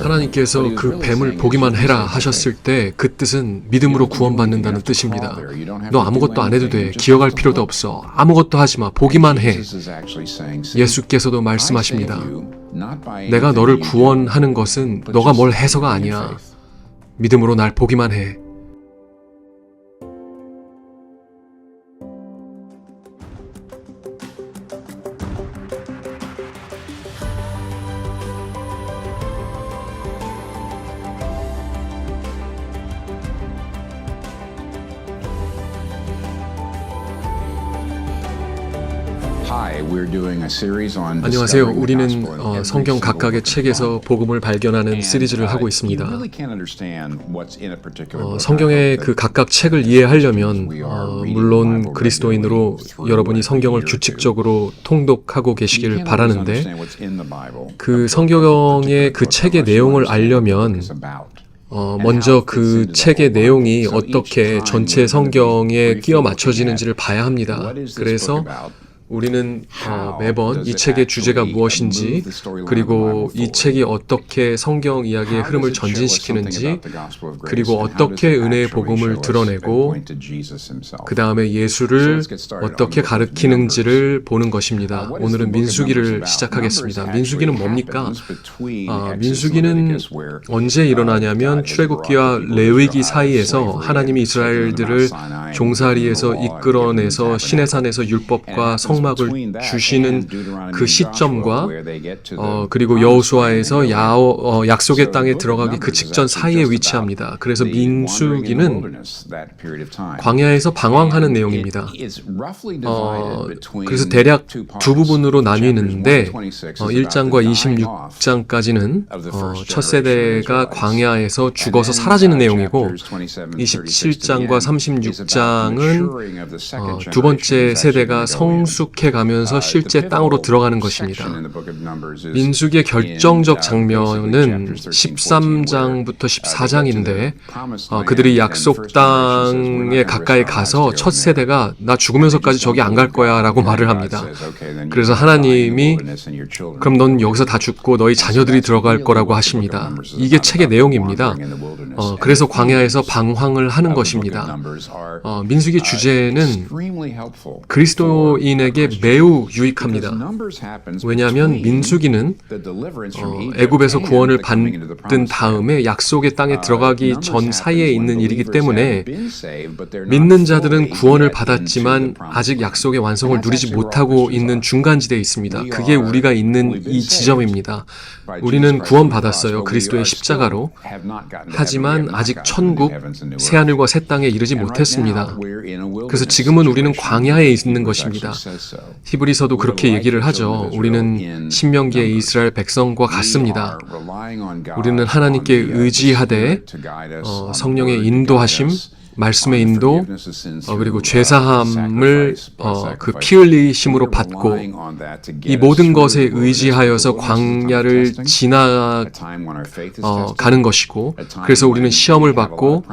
하나님께서 그 뱀을 보기만 해라 하셨을 때 그 뜻은 믿음으로 구원받는다는 뜻입니다. 너 아무것도 안 해도 돼. 기억할 필요도 없어. 아무것도 하지 마. 보기만 해. 예수께서도 말씀하십니다. 내가 너를 구원하는 것은 너가 뭘 해서가 아니야. 믿음으로 날 보기만 해. 안녕하세요. 우리는 성경 각각의 책에서 복음을 발견하는 시리즈를 하고 있습니다. 성경의 그 각각 책을 이해하려면 물론 그리스도인으로 여러분이 성경을 규칙적으로 통독하고 계시길 바라는데 그 성경의 그 책의 내용을 알려면 먼저 그 책의 내용이 어떻게 전체 성경에 끼워 맞춰지는지를 봐야 합니다. 그래서 우리는 매번 이 책의 주제가 무엇인지, 그리고 이 책이 어떻게 성경 이야기의 흐름을 전진시키는지, 그리고 어떻게 은혜의 복음을 드러내고 그 다음에 예수를 어떻게 가르치는지를 보는 것입니다. 오늘은 민수기를 시작하겠습니다. 민수기는 뭡니까? 민수기는 언제 일어나냐면 출애굽기와 레위기 사이에서 하나님이 이스라엘들을 종살이에서 이끌어내서 시내산에서 율법과 성막을 주시는 그 시점과 그리고 여호수아에서 약속의 땅에 들어가기 그 직전 사이에 위치합니다. 그래서 민수기는 광야에서 방황하는 내용입니다. 그래서 대략 두 부분으로 나뉘는데 1장과 26장까지는 첫 세대가 광야에서 죽어서 사라지는 내용이고 27장과 36장은 두 번째 세대가 성숙해 가면서 실제 땅으로 들어가는 것입니다. 민수기의 결정적 장면은 13장부터 14장인데 그들이 약속 땅에 가까이 가서 첫 세대가 나 죽으면서까지 저기 안 갈 거야 라고 말을 합니다. 그래서 하나님이 그럼 넌 여기서 다 죽고 너희 자녀들이 들어갈 거라고 하십니다. 이게 책의 내용입니다. 그래서 광야에서 방황을 하는 것입니다. 민수기 주제는 그리스도인에게 매우 유익합니다. 왜냐하면 민수기는 애굽에서 구원을 받은 다음에 약속의 땅에 들어가기 전 사이에 있는 일이기 때문에 믿는 자들은 구원을 받았지만 아직 약속의 완성을 누리지 못하고 있는 중간지대에 있습니다. 그게 우리가 있는 이 지점입니다. 우리는 구원받았어요. 그리스도의 십자가로. 하지만 아직 천국, 새하늘과 새 땅에 이르지 못했습니다. 그래서 지금은 우리는 광야에 있는 것입니다. 히브리서도 그렇게 얘기를 하죠. 우리는 신명기의 이스라엘 백성과 같습니다. 우리는 하나님께 의지하되 성령의 인도하심, 말씀의 인도, 그리고 죄사함을 그 피 흘리심으로 받고 이 모든 것에 의지하여서 광야를 지나가는 것이고, 그래서 우리는 시험을 받고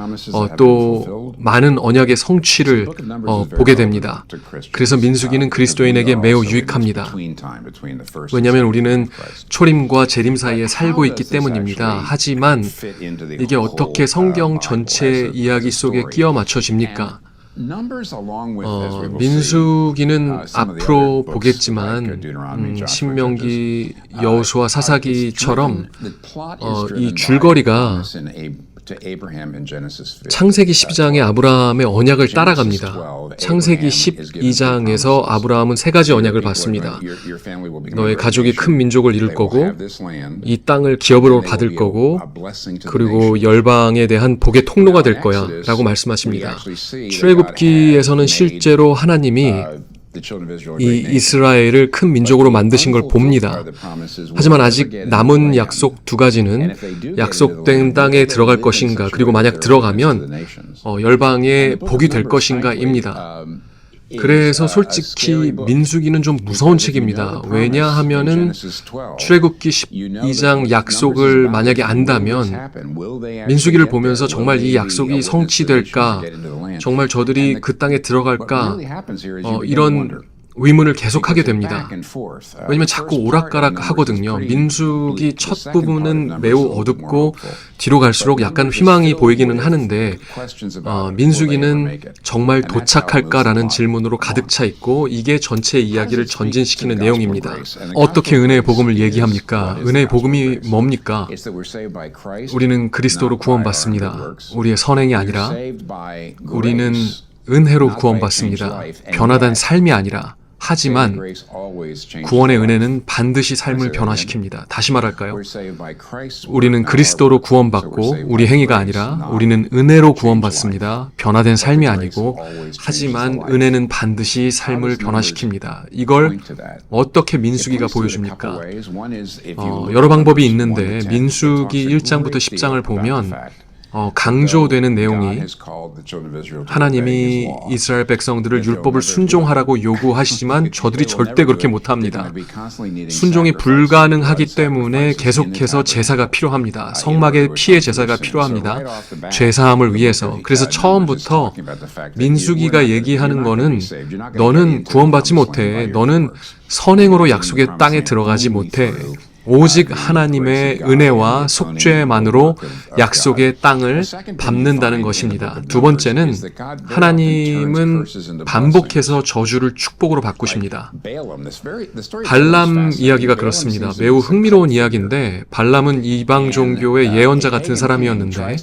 또 많은 언약의 성취를 보게 됩니다. 그래서 민수기는 그리스도인에게 매우 유익합니다. 왜냐하면 우리는 초림과 재림 사이에 살고 있기 때문입니다. 하지만 이게 어떻게 성경 전체 이야기 속에 끼워 맞춰집니까? 민수기는 앞으로 보겠지만 신명기, 여호수아, 사사기처럼 이 줄거리가 창세기 12장의 아브라함의 언약을 따라갑니다. 창세기 12장에서 아브라함은 세 가지 언약을 받습니다. 너의 가족이 큰 민족을 이룰 거고, 이 땅을 기업으로 받을 거고, 그리고 열방에 대한 복의 통로가 될 거야 라고 말씀하십니다. 출애굽기에서는 실제로 하나님이 이 이스라엘을 큰 민족으로 만드신 걸 봅니다. 하지만 아직 남은 약속 두 가지는 약속된 땅에 들어갈 것인가, 그리고 만약 들어가면 열방의 복이 될 것인가입니다. 그래서 솔직히 민수기는 좀 무서운 책입니다. 왜냐하면은 출애굽기 12장 약속을 만약에 안다면 민수기를 보면서 정말 이 약속이 성취될까, 정말 저들이 그 땅에 들어갈까, 이런 의문을 계속하게 됩니다. 왜냐면 자꾸 오락가락 하거든요. 민수기 첫 부분은 매우 어둡고 뒤로 갈수록 약간 희망이 보이기는 하는데 민수기는 정말 도착할까라는 질문으로 가득 차 있고 이게 전체 이야기를 전진시키는 내용입니다. 어떻게 은혜의 복음을 얘기합니까? 은혜의 복음이 뭡니까? 우리는 그리스도로 구원받습니다. 우리의 선행이 아니라 우리는 은혜로 구원받습니다. 변화된 삶이 아니라. 하지만 구원의 은혜는 반드시 삶을 변화시킵니다. 다시 말할까요? 우리는 그리스도로 구원받고 우리 행위가 아니라 우리는 은혜로 구원받습니다. 변화된 삶이 아니고 하지만 은혜는 반드시 삶을 변화시킵니다. 이걸 어떻게 민수기가 보여줍니까? 여러 방법이 있는데 민수기 1장부터 10장을 보면 강조되는 내용이 하나님이 이스라엘 백성들을 율법을 순종하라고 요구하시지만 저들이 절대 그렇게 못합니다. 순종이 불가능하기 때문에 계속해서 제사가 필요합니다. 성막의 피의 제사가 필요합니다. 죄사함을 위해서. 그래서 처음부터 민수기가 얘기하는 거는 너는 구원받지 못해. 너는 선행으로 약속의 땅에 들어가지 못해. 오직 하나님의 은혜와 속죄만으로 약속의 땅을 밟는다는 것입니다. 두 번째는 하나님은 반복해서 저주를 축복으로 바꾸십니다. 발람 이야기가 그렇습니다. 매우 흥미로운 이야기인데 발람은 이방 종교의 예언자 같은 사람이었는데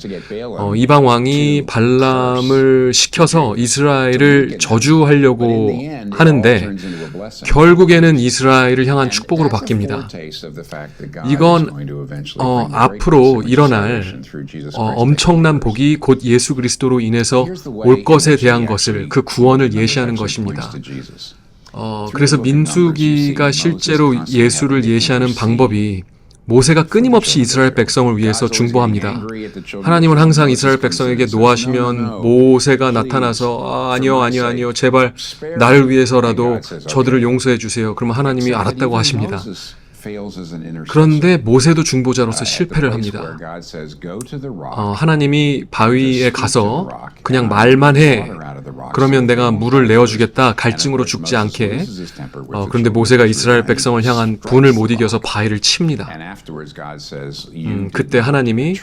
이방 왕이 발람을 시켜서 이스라엘을 저주하려고 하는데 결국에는 이스라엘을 향한 축복으로 바뀝니다. 이건 앞으로 일어날 엄청난 복이 곧 예수 그리스도로 인해서 올 것에 대한 것을 그 구원을 예시하는 것입니다. 그래서 민수기가 실제로 예수를 예시하는 방법이 모세가 끊임없이 이스라엘 백성을 위해서 중보합니다. 하나님은 항상 이스라엘 백성에게 노하시면 모세가 나타나서 아니요 제발 나를 위해서라도 저들을 용서해 주세요. 그러면 하나님이 알았다고 하십니다. 그런데 모세도 중보자로서 실패를 합니다. 하나님이 바위에 가서 그냥 말만 해. 그러면 내가 물을 내어주겠다. 갈증으로 죽지 않게. 그런데 모세가 이스라엘 백성을 향한 분을 못 이겨서 바위를 칩니다. 그때 하나님이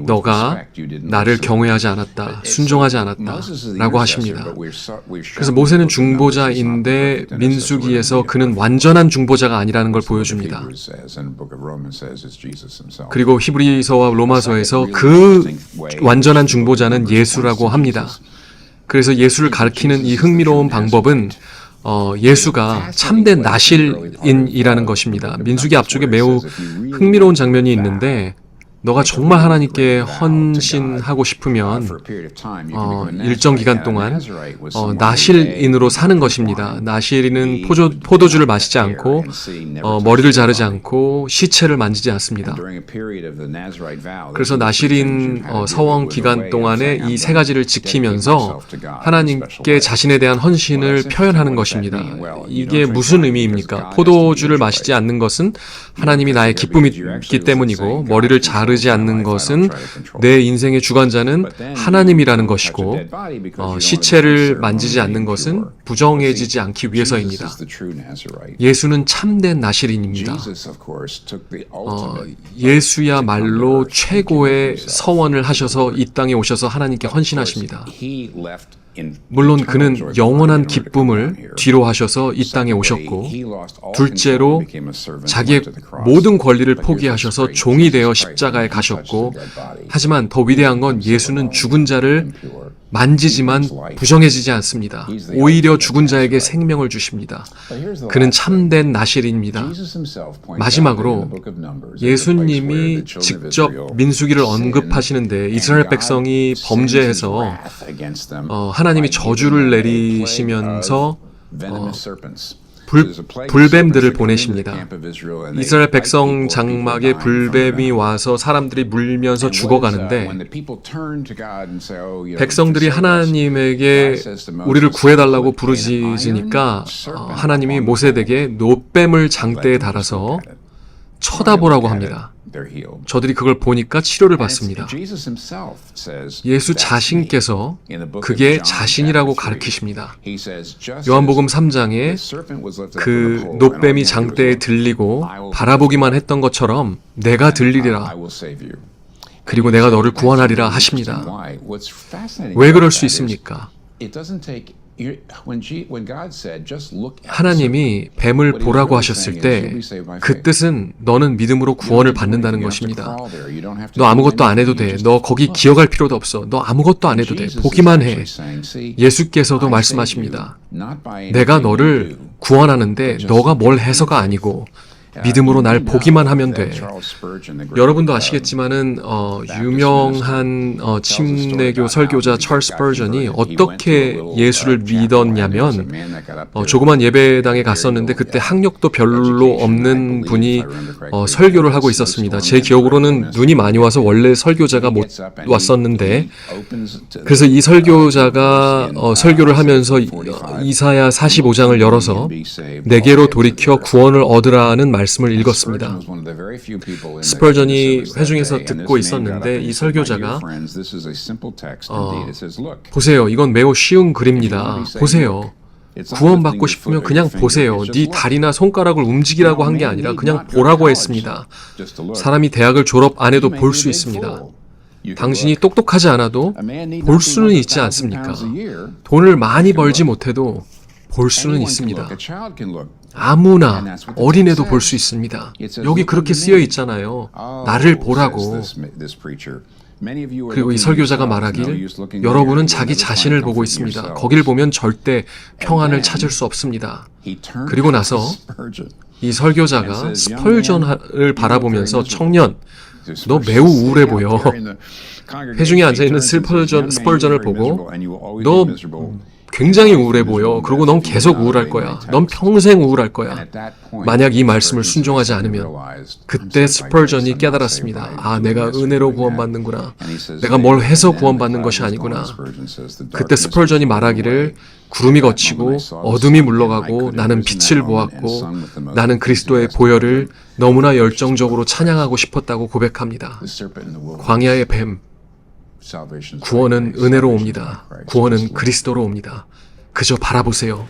너가 나를 경외하지 않았다. 순종하지 않았다. 라고 하십니다. 그래서 모세는 중보자인데 민수기에서 그는 완전한 중보자가 아니라는 걸 보여줍니다. 그리고 히브리서와 로마서에서 그 완전한 중보자는 예수라고 합니다. 그래서 예수를 가리키는 이 흥미로운 방법은 예수가 참된 나실인이라는 것입니다. 민수기 앞쪽에 매우 흥미로운 장면이 있는데 너가 정말 하나님께 헌신하고 싶으면 일정 기간 동안 나실인으로 사는 것입니다. 나실인은 포도주를 마시지 않고 머리를 자르지 않고 시체를 만지지 않습니다. 그래서 나실인 서원 기간 동안에 이 세 가지를 지키면서 하나님께 자신에 대한 헌신을 표현하는 것입니다. 이게 무슨 의미입니까? 포도주를 마시지 않는 것은 하나님이 나의 기쁨이기 때문이고 머리를 자르지 않는 것은 내 인생의 주관자는 하나님이라는 것이고 시체를 만지지 않는 것은 부정해지지 않기 위해서입니다. 예수는 참된 나실인입니다. 예수야말로 최고의 서원을 하셔서 이 땅에 오셔서 하나님께 헌신하십니다. 물론 그는 영원한 기쁨을 뒤로 하셔서 이 땅에 오셨고 둘째로 자기의 모든 권리를 포기하셔서 종이 되어 십자가에 가셨고 하지만 더 위대한 건 예수는 죽은 자를 만지지만 부정해지지 않습니다. 오히려 죽은 자에게 생명을 주십니다. 그는 참된 나실인입니다. 마지막으로 예수님이 직접 민수기를 언급하시는데 이스라엘 백성이 범죄해서 하나님이 저주를 내리시면서 불뱀들을 보내십니다. 이스라엘 백성 장막에 불뱀이 와서 사람들이 물면서 죽어가는데 백성들이 하나님에게 우리를 구해달라고 부르짖으니까 하나님이 모세에게 노뱀을 장대에 달아서 쳐다보라고 합니다. 저들이 그걸 보니까 치료를 받습니다. 예수 자신께서 그게 자신이라고 가르치십니다. 요한복음 3장에 그 놋뱀이 장대에 들리고 바라보기만 했던 것처럼 내가 들리리라. 그리고 내가 너를 구원하리라 하십니다. 왜 그럴 수 있습니까? 하나님이 뱀을 보라고 하셨을 때 그 뜻은 너는 믿음으로 구원을 받는다는 것입니다. 너 아무것도 안 해도 돼. 너 거기 기어갈 필요도 없어. 너 아무것도 안 해도 돼. 보기만 해. 예수께서도 말씀하십니다. 내가 너를 구원하는데 너가 뭘 해서가 아니고 믿음으로 날 보기만 하면 돼. 여러분도 아시겠지만은 유명한 침례교 설교자 찰스 스퍼전이 어떻게 예수를 믿었냐면 조그만 예배당에 갔었는데 그때 학력도 별로 없는 분이 설교를 하고 있었습니다. 제 기억으로는 눈이 많이 와서 원래 설교자가 못 왔었는데 그래서 이 설교자가 설교를 하면서 이사야 45장을 열어서 내게로 돌이켜 구원을 얻으라는 말씀을 읽었습니다. 스펄전이 회중에서 듣고 있었는데 이 설교자가 보세요. 이건 매우 쉬운 글입니다. 보세요. 구원받고 싶으면 그냥 보세요. 네 다리나 손가락을 움직이라고 한 게 아니라 그냥 보라고 했습니다. 사람이 대학을 졸업 안 해도 볼 수 있습니다. 당신이 똑똑하지 않아도 볼 수는 있지 않습니까? 돈을 많이 벌지 못해도 볼 수는 있습니다. 아무나 어린애도 볼 수 있습니다. 여기 그렇게 쓰여 있잖아요. 나를 보라고. 그리고 이 설교자가 말하길 여러분은 자기 자신을 보고 있습니다. 거길 보면 절대 평안을 찾을 수 없습니다. 그리고 나서 이 설교자가 스펄전을 바라보면서 청년, 너 매우 우울해 보여. 회중에 앉아있는 스펄전을 보고 너 굉장히 우울해 보여. 그리고 넌 계속 우울할 거야. 넌 평생 우울할 거야. 만약 이 말씀을 순종하지 않으면 그때 스펄전이 깨달았습니다. 아, 내가 은혜로 구원받는구나. 내가 뭘 해서 구원받는 것이 아니구나. 그때 스펄전이 말하기를 구름이 걷히고 어둠이 물러가고 나는 빛을 보았고 나는 그리스도의 보혈을 너무나 열정적으로 찬양하고 싶었다고 고백합니다. 광야의 뱀, 구원은 은혜로 옵니다. 구원은 그리스도로 옵니다. 그저 바라보세요.